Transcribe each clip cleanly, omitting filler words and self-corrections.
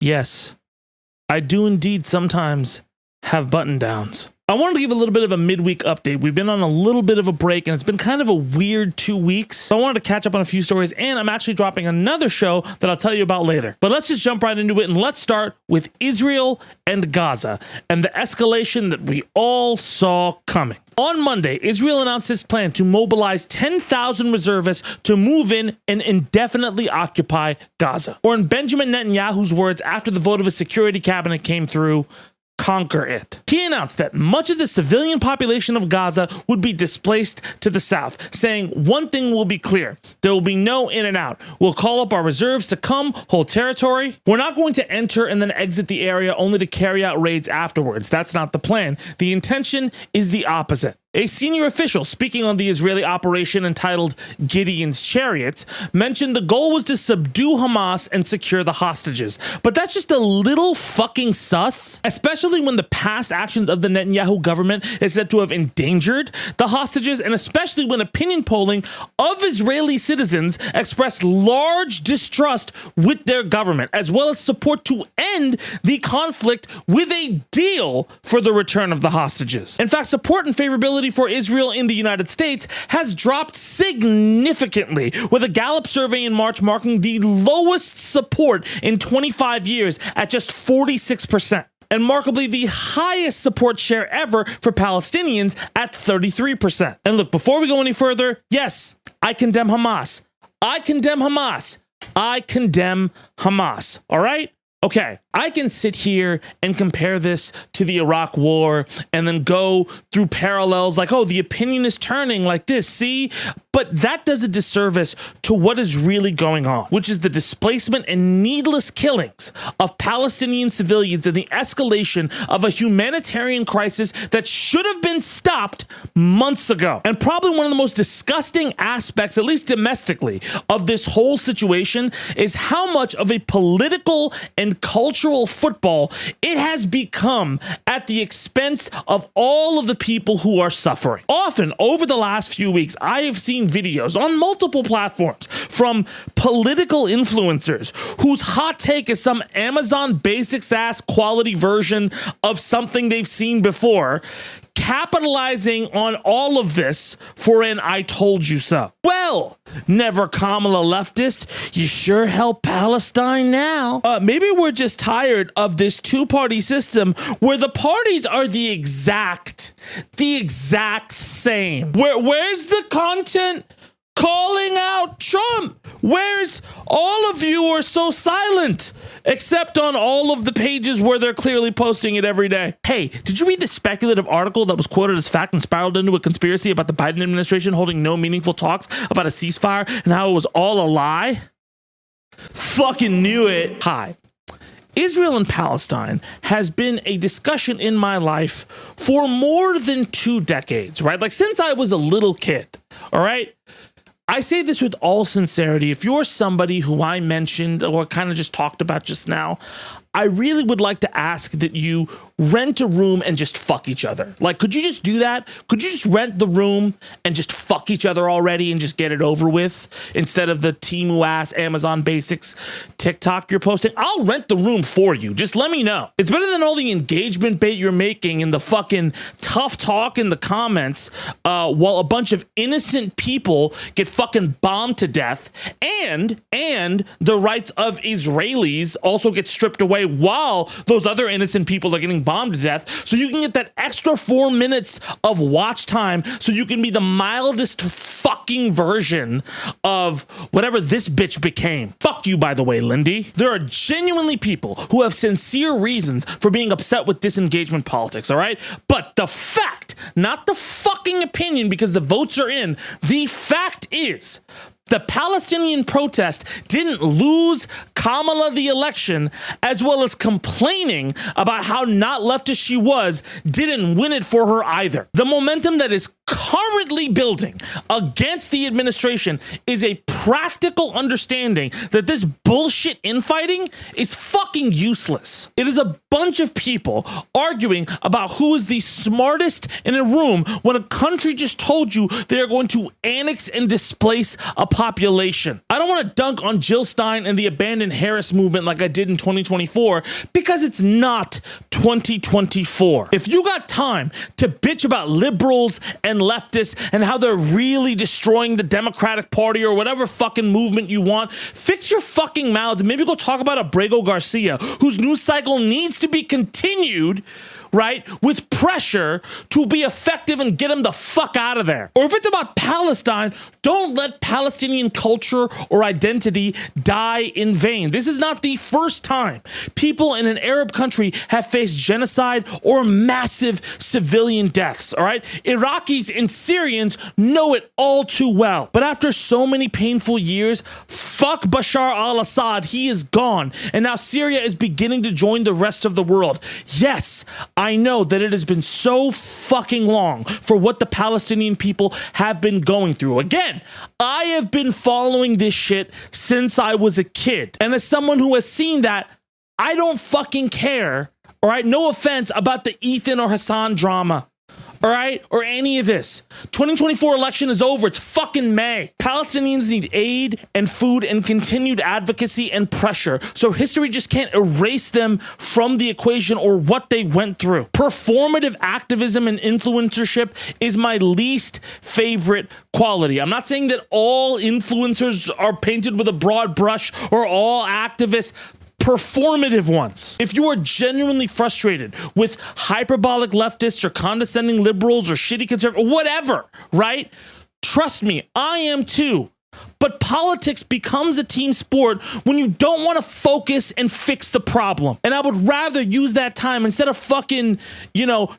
Yes, I do indeed sometimes have button downs. I wanted to give a little bit of a midweek update. We've been on a little bit of a break and it's been kind of a weird 2 weeks. So I wanted to catch up on a few stories and I'm actually dropping another show that I'll tell you about later. But let's just jump right into it and let's start with Israel and Gaza and the escalation that we all saw coming. On Monday, Israel announced its plan to mobilize 10,000 reservists to move in and indefinitely occupy Gaza. Or in Benjamin Netanyahu's words after the vote of a security cabinet came through, conquer it. He announced that much of the civilian population of Gaza would be displaced to the south, saying one thing will be clear, there will be no in and out. We'll call up our reserves to come hold territory. We're not going to enter and then exit the area only to carry out raids afterwards. That's not the plan. The intention is the opposite. A senior official speaking on the Israeli operation entitled Gideon's Chariots mentioned the goal was to subdue Hamas and secure the hostages. But that's just a little fucking sus, especially when the past actions of the Netanyahu government is said to have endangered the hostages, and especially when opinion polling of Israeli citizens expressed large distrust with their government, as well as support to end the conflict with a deal for the return of the hostages. In fact, support and favorability for Israel in the United States has dropped significantly, with a Gallup survey in March marking the lowest support in 25 years at just 46%. And markedly the highest support share ever for Palestinians at 33%. And look, before we go any further, yes, I condemn Hamas. I condemn Hamas. I condemn Hamas. All right? Okay, I can sit here and compare this to the Iraq War and then go through parallels like, oh, the opinion is turning like this, see? But that does a disservice to what is really going on, which is the displacement and needless killings of Palestinian civilians and the escalation of a humanitarian crisis that should have been stopped months ago. And probably one of the most disgusting aspects, at least domestically, of this whole situation is how much of a political and cultural football it has become at the expense of all of the people who are suffering. Often over the last few weeks, I have seen videos on multiple platforms from political influencers whose hot take is some Amazon Basics ass quality version of something they've seen before, capitalizing on all of this for an I told you so. Well, never Kamala leftist, you sure help Palestine now. Maybe we're just tired of this two-party system where the parties are the exact same. Where's the content calling out Trump? Where's all of you are so silent? Except on all of the pages where they're clearly posting it every day. Hey, did you read the speculative article that was quoted as fact and spiraled into a conspiracy about the Biden administration holding no meaningful talks about a ceasefire and how it was all a lie? Fucking knew it. Hi. Israel and Palestine has been a discussion in my life for more than 2 decades, right? Like since I was a little kid, all right? I say this with all sincerity. If you're somebody who I mentioned or kind of just talked about just now, I really would like to ask that you rent a room and just fuck each other. Like, could you just do that? Could you just rent the room and just fuck each other already and just get it over with instead of the Temu ass Amazon Basics TikTok you're posting? I'll rent the room for you. Just let me know. It's better than all the engagement bait you're making and the fucking tough talk in the comments while a bunch of innocent people get fucking bombed to death and the rights of Israelis also get stripped away while those other innocent people are getting bombed to death, so you can get that extra 4 minutes of watch time so you can be the mildest fucking version of whatever this bitch became. Fuck you, by the way, Lindy. There are genuinely people who have sincere reasons for being upset with disengagement politics, all right? But the fact, not the fucking opinion because the votes are in, the fact is the Palestinian protest didn't lose Kamala the election, as well as complaining about how not leftist she was, didn't win it for her either. The momentum that is currently building against the administration is a practical understanding that this bullshit infighting is fucking useless. It is a bunch of people arguing about who is the smartest in a room when a country just told you they are going to annex and displace a population. I don't want to dunk on Jill Stein and the Abandon Harris movement like I did in 2024 because it's not 2024. If you got time to bitch about liberals and leftists and how they're really destroying the Democratic Party or whatever fucking movement you want, fix your fucking mouths and maybe go talk about Abrego Garcia, whose news cycle needs to be continued, right, with pressure to be effective and get him the fuck out of there. Or if it's about Palestine, don't let Palestinian culture or identity die in vain. This is not the first time people in an Arab country have faced genocide or massive civilian deaths, all right? Iraqis and Syrians know it all too well. But after so many painful years, fuck Bashar al-Assad, he is gone. And now Syria is beginning to join the rest of the world. Yes, I know that it has been so fucking long for what the Palestinian people have been going through. Again, I have been following this shit since I was a kid. And as someone who has seen that, I don't fucking care, all right? No offense about the Ethan or Hassan drama. All right, or any of this. 2024 election is over. It's fucking May. Palestinians need aid and food and continued advocacy and pressure. So history just can't erase them from the equation or what they went through. Performative activism and influencership is my least favorite quality. I'm not saying that all influencers are painted with a broad brush or all activists. Performative ones. If you are genuinely frustrated with hyperbolic leftists or condescending liberals or shitty conservatives or whatever, right? Trust me, I am too. But politics becomes a team sport when you don't want to focus and fix the problem. And I would rather use that time instead of fucking,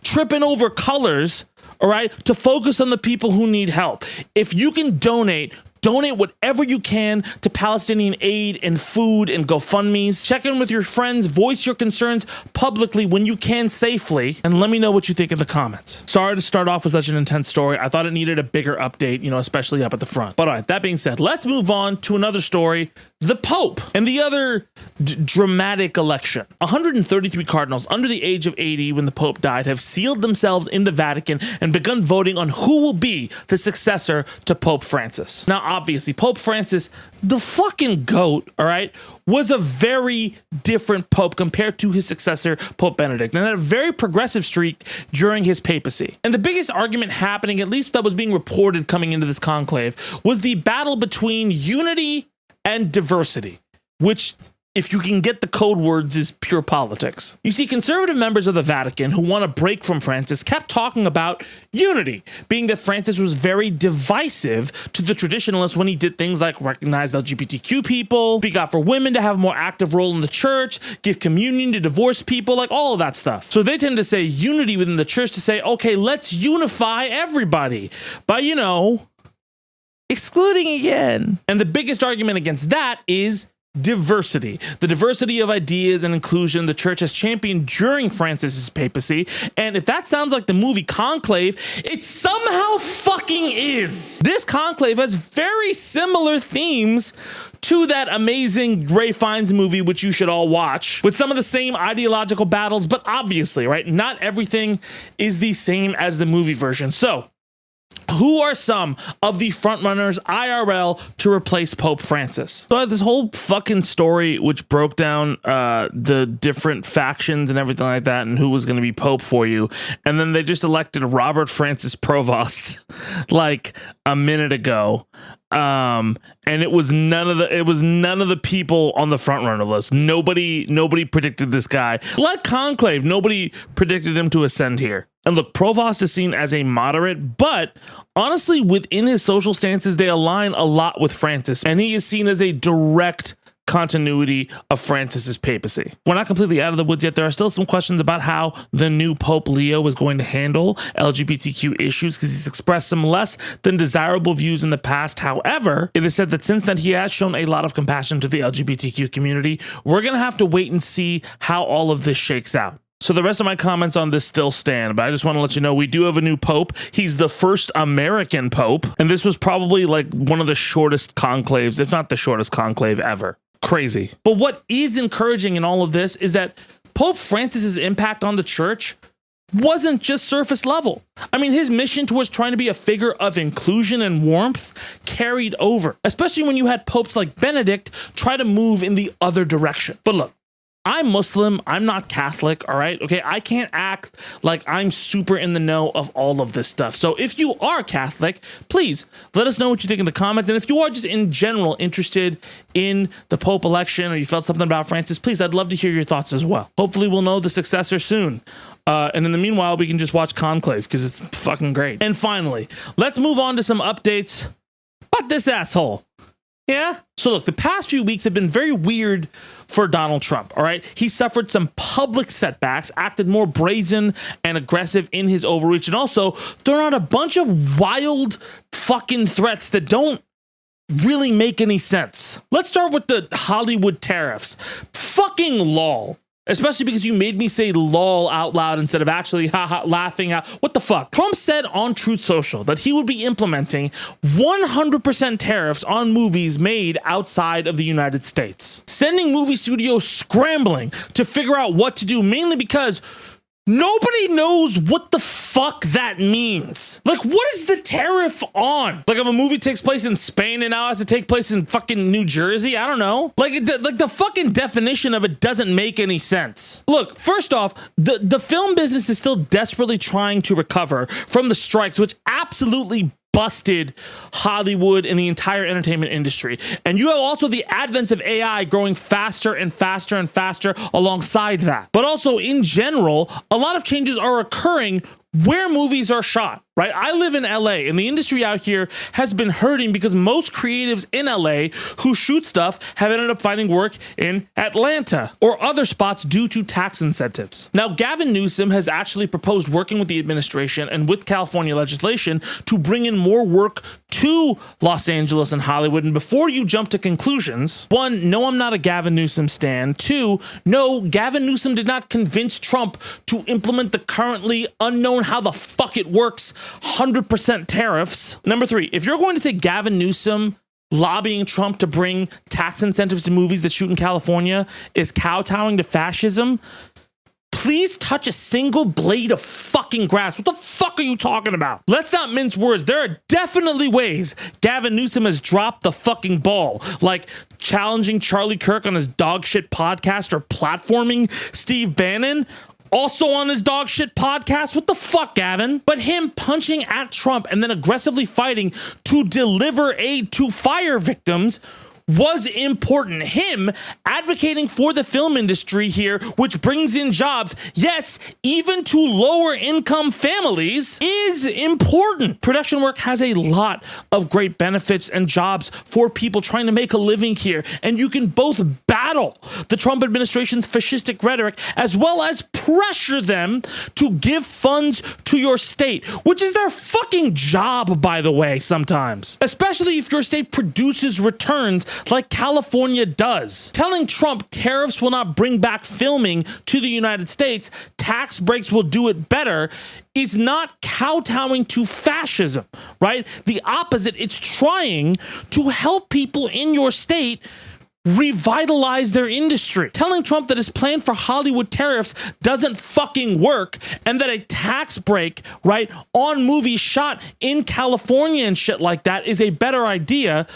tripping over colors, all right, to focus on the people who need help. If you can donate whatever you can to Palestinian aid and food and GoFundMes. Check in with your friends, voice your concerns publicly when you can safely, and let me know what you think in the comments. Sorry to start off with such an intense story. I thought it needed a bigger update, especially up at the front. But all right, that being said, let's move on to another story, the Pope and the other dramatic election. 133 cardinals under the age of 80 when the Pope died have sealed themselves in the Vatican and begun voting on who will be the successor to Pope Francis. Now, obviously, Pope Francis, the fucking goat, all right, was a very different pope compared to his successor, Pope Benedict, and had a very progressive streak during his papacy. And the biggest argument happening, at least that was being reported coming into this conclave, was the battle between unity and diversity, which, if you can get the code words, is pure politics. You see, conservative members of the Vatican who want to break from Francis kept talking about unity, being that Francis was very divisive to the traditionalists when he did things like recognize LGBTQ people, speak out for women to have a more active role in the church, give communion to divorced people, like all of that stuff. So they tend to say unity within the church to say, okay, let's unify everybody by, excluding again. And the biggest argument against that is diversity. The diversity of ideas and inclusion the church has championed during Francis's papacy. And if that sounds like the movie Conclave, it somehow fucking is. This conclave has very similar themes to that amazing Ray Fiennes movie, which you should all watch, with some of the same ideological battles, but obviously, right, not everything is the same as the movie version. So, who are some of the frontrunners IRL to replace Pope Francis? So I had this whole fucking story which broke down the different factions and everything like that and who was going to be Pope for you. And then they just elected Robert Francis Provost like a minute ago. And it was none of the people on the frontrunner list. Nobody predicted this guy. Like Conclave, nobody predicted him to ascend here. And look, Provost is seen as a moderate, but honestly, within his social stances, they align a lot with Francis, and he is seen as a direct continuity of Francis's papacy. We're not completely out of the woods yet. There are still some questions about how the new Pope Leo is going to handle LGBTQ issues because he's expressed some less than desirable views in the past. However, it is said that since then he has shown a lot of compassion to the LGBTQ community. We're going to have to wait and see how all of this shakes out. So the rest of my comments on this still stand, but I just want to let you know we do have a new pope. He's the first American pope, and this was probably like one of the shortest conclaves, if not the shortest conclave ever. Crazy. But what is encouraging in all of this is that Pope Francis's impact on the church wasn't just surface level. I mean, his mission towards trying to be a figure of inclusion and warmth carried over, especially when you had popes like Benedict try to move in the other direction. But look, I'm Muslim, I'm not Catholic, all right? Okay, I can't act like I'm super in the know of all of this stuff. So if you are Catholic, please let us know what you think in the comments. And if you are just in general interested in the Pope election or you felt something about Francis, please, I'd love to hear your thoughts as well. Hopefully we'll know the successor soon. And in the meanwhile, we can just watch Conclave because it's fucking great. And finally, let's move on to some updates about this asshole. Yeah? So look, the past few weeks have been very weird for Donald Trump, all right? He suffered some public setbacks, acted more brazen and aggressive in his overreach, and also thrown out a bunch of wild fucking threats that don't really make any sense. Let's start with the Hollywood tariffs. Fucking lol. Especially because you made me say lol out loud instead of actually laughing out. What the fuck? Trump said on Truth Social that he would be implementing 100% tariffs on movies made outside of the United States, sending movie studios scrambling to figure out what to do, mainly because nobody knows what the fuck that means. Like, what is the tariff on? Like, if a movie takes place in Spain and now has to take place in fucking New Jersey, I don't know. Like the fucking definition of it doesn't make any sense. Look, first off, the film business is still desperately trying to recover from the strikes, which absolutely busted Hollywood and the entire entertainment industry. And you have also the advent of AI growing faster and faster and faster alongside that. But also in general, a lot of changes are occurring where movies are shot, right? I live in LA and the industry out here has been hurting because most creatives in LA who shoot stuff have ended up finding work in Atlanta or other spots due to tax incentives. Now, Gavin Newsom has actually proposed working with the administration and with California legislation to bring in more work to Los Angeles and Hollywood. And before you jump to conclusions, one, no, I'm not a Gavin Newsom stan. Two, no, Gavin Newsom did not convince Trump to implement the currently unknown how the fuck it works 100% tariffs. Number three, if you're going to say Gavin Newsom lobbying Trump to bring tax incentives to movies that shoot in California is kowtowing to fascism, please touch a single blade of fucking grass. What the fuck are you talking about? Let's not mince words. There are definitely ways Gavin Newsom has dropped the fucking ball, like challenging Charlie Kirk on his dog shit podcast or platforming Steve Bannon also on his dog shit podcast. What the fuck, Gavin? But him punching at Trump and then aggressively fighting to deliver aid to fire victims was important. Him advocating for the film industry here, which brings in jobs, yes, even to lower income families, is important. Production work has a lot of great benefits and jobs for people trying to make a living here. And you can both battle the Trump administration's fascistic rhetoric as well as pressure them to give funds to your state, which is their fucking job, by the way, sometimes. Especially if your state produces returns like California does. Telling Trump tariffs will not bring back filming to the United States, tax breaks will do it better, is not kowtowing to fascism, right? The opposite, it's trying to help people in your state revitalize their industry. Telling Trump that his plan for Hollywood tariffs doesn't fucking work and that a tax break, right, on movies shot in California and shit like that is a better idea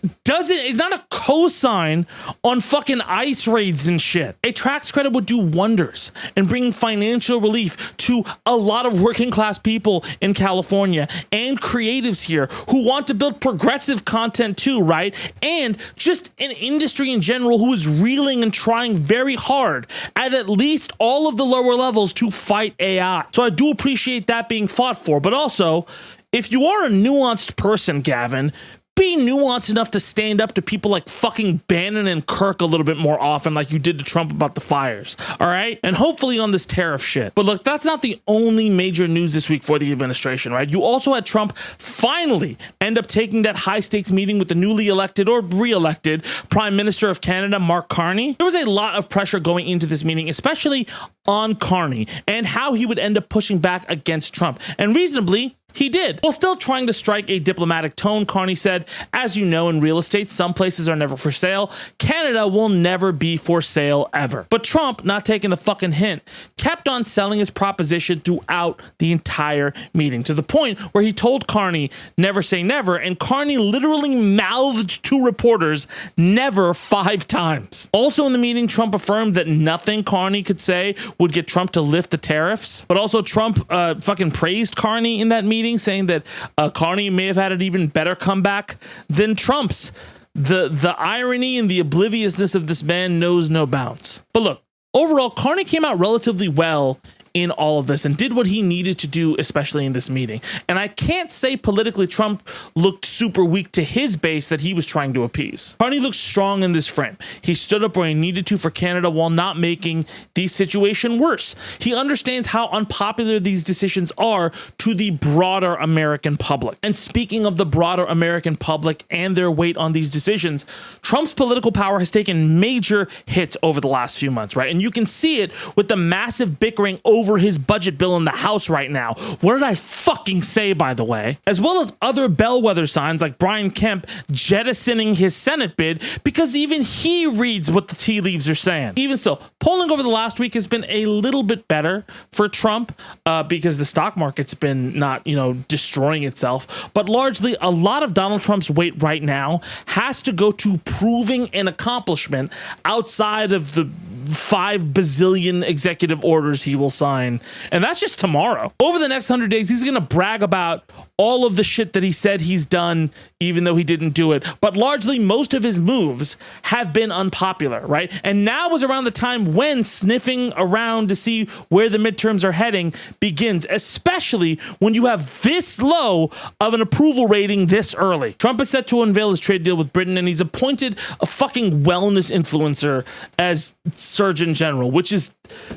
it's not a cosign on fucking ICE raids and shit. A tax credit would do wonders and bring financial relief to a lot of working class people in California and creatives here who want to build progressive content too, right? And just an industry in general who is reeling and trying very hard at least all of the lower levels to fight AI. So I do appreciate that being fought for, but also, if you are a nuanced person, Gavin, be nuanced enough to stand up to people like fucking Bannon and Kirk a little bit more often, like you did to Trump about the fires. All right. And hopefully on this tariff shit. But look, that's not the only major news this week for the administration, right? You also had Trump finally end up taking that high stakes meeting with the newly elected or re-elected Prime Minister of Canada, Mark Carney. There was a lot of pressure going into this meeting, especially on Carney and how he would end up pushing back against Trump. And reasonably, he did. While still trying to strike a diplomatic tone, Carney said, as you know, in real estate, some places are never for sale. Canada will never be for sale ever. But Trump, not taking the fucking hint, kept on selling his proposition throughout the entire meeting, to the point where he told Carney, never say never, and Carney literally mouthed to reporters, never 5 times. Also in the meeting, Trump affirmed that nothing Carney could say would get Trump to lift the tariffs. But also Trump fucking praised Carney in that meeting, saying that Carney may have had an even better comeback than Trump's. The irony and the obliviousness of this man knows no bounds. But look, overall, Carney came out relatively well in all of this and did what he needed to do, especially in this meeting. And I can't say politically Trump looked super weak to his base that he was trying to appease. Carney looked strong in this frame. He stood up where he needed to for Canada while not making the situation worse. He understands how unpopular these decisions are to the broader American public. And speaking of the broader American public and their weight on these decisions, Trump's political power has taken major hits over the last few months, right? And you can see it with the massive bickering over his budget bill in the House right now. What did I fucking say, by the way? As well as other bellwether signs like Brian Kemp jettisoning his Senate bid because even he reads what the tea leaves are saying. Even so, polling over the last week has been a little bit better for Trump because the stock market's been not, destroying itself. But largely, a lot of Donald Trump's weight right now has to go to proving an accomplishment outside of the 5 bazillion executive orders he will sign. And that's just tomorrow. Over the next 100 days, he's going to brag about all of the shit that he said he's done, even though he didn't do it. But largely, most of his moves have been unpopular, right? And now is around the time when sniffing around to see where the midterms are heading begins, especially when you have this low of an approval rating this early. Trump is set to unveil his trade deal with Britain, and he's appointed a fucking wellness influencer as Surgeon General, which is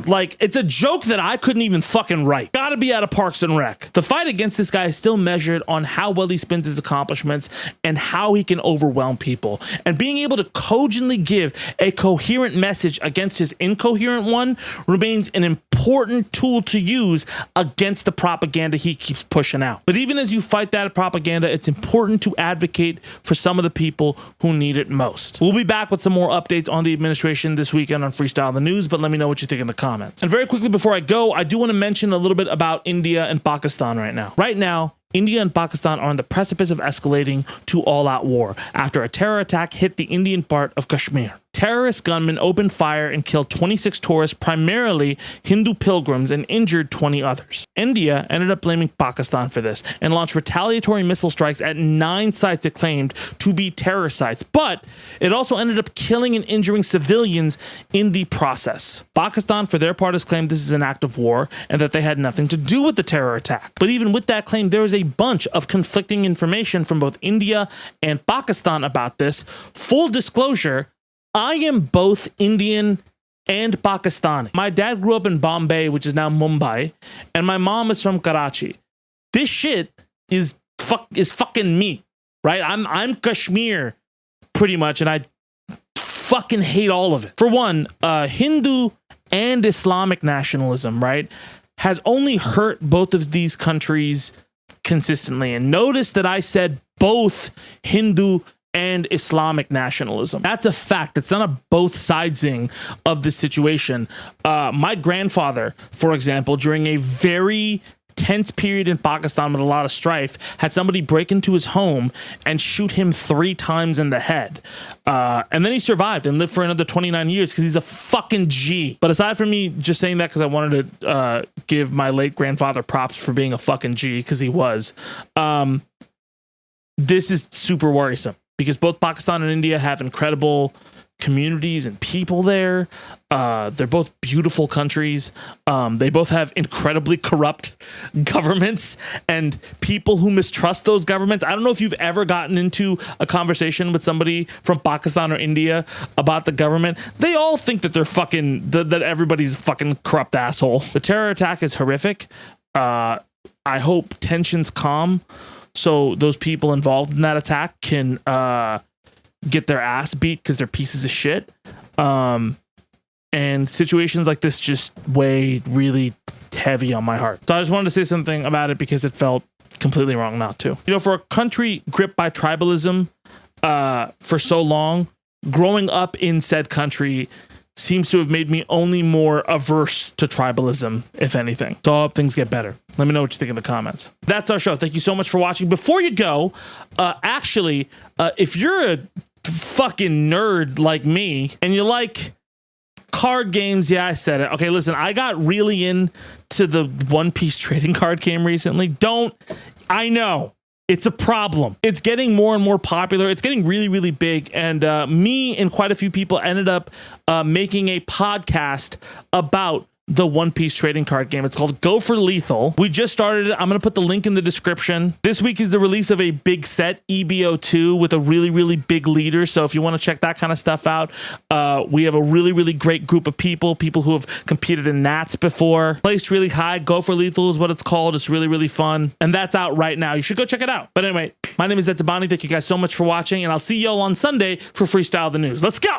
like, it's a joke that I couldn't even fucking write. Gotta be out of Parks and Rec. The fight against this guy is still measured on how well he spends his accomplishments and how he can overwhelm people. And being able to cogently give a coherent message against his incoherent one remains an important tool to use against the propaganda he keeps pushing out. But even as you fight that propaganda, it's important to advocate for some of the people who need it most. We'll be back with some more updates on the administration this weekend on Freestyle the News, but let me know what you think in the comments. And very quickly before I go, I do want to mention a little bit about India and Pakistan right now. Right now, India and Pakistan are on the precipice of escalating to all-out war after a terror attack hit the Indian part of Kashmir. Terrorist gunmen opened fire and killed 26 tourists, primarily Hindu pilgrims, and injured 20 others. India ended up blaming Pakistan for this and launched retaliatory missile strikes at 9 sites it claimed to be terror sites, but it also ended up killing and injuring civilians in the process. Pakistan, for their part, has claimed this is an act of war and that they had nothing to do with the terror attack. But even with that claim, there is a bunch of conflicting information from both India and Pakistan about this. Full disclosure, I am both Indian and Pakistani. My dad grew up in Bombay, which is now Mumbai, and my mom is from Karachi. This shit is fucking me, right? I'm Kashmir pretty much, and I fucking hate all of it. For one, Hindu and Islamic nationalism, right, has only hurt both of these countries consistently. And notice that I said both Hindu and Islamic nationalism. That's a fact. It's not a both sidesing of the situation. My grandfather, for example, during a very tense period in Pakistan with a lot of strife, had somebody break into his home and shoot him 3 times in the head. And then he survived and lived for another 29 years because he's a fucking G. But aside from me just saying that because I wanted to give my late grandfather props for being a fucking G, because he was, this is super worrisome because both Pakistan and India have incredible communities and people there. They're both beautiful countries. They both have incredibly corrupt governments and people who mistrust those governments. I don't know if you've ever gotten into a conversation with somebody from Pakistan or India about the government. They all think that they're that everybody's fucking corrupt asshole. The terror attack is horrific. I hope tensions calm so those people involved in that attack can get their ass beat because they're pieces of shit. And situations like this just weigh really heavy on my heart. So I just wanted to say something about it because it felt completely wrong not to. You know, for a country gripped by tribalism for so long, growing up in said country seems to have made me only more averse to tribalism, if anything. So I hope things get better. Let me know what you think in the comments. That's our show. Thank you so much for watching. Before you go, if you're a fucking nerd like me and you like card games, yeah, I said it. Okay, listen, I got really into the One Piece trading card game recently. I know it's a problem. It's getting more and more popular. It's getting really, really big. And me and quite a few people ended up making a podcast about the One Piece trading card game. It's called Go for Lethal. We just started it. I'm going to put the link in the description. This week is the release of a big set, EBO2, with a really, really big leader. So if you want to check that kind of stuff out, we have a really, really great group of people who have competed in Nats before. Placed really high. Go for Lethal is what it's called. It's really, really fun. And that's out right now. You should go check it out. But anyway, my name is Tabani. Thank you guys so much for watching, and I'll see y'all on Sunday for Freestyle the News. Let's go.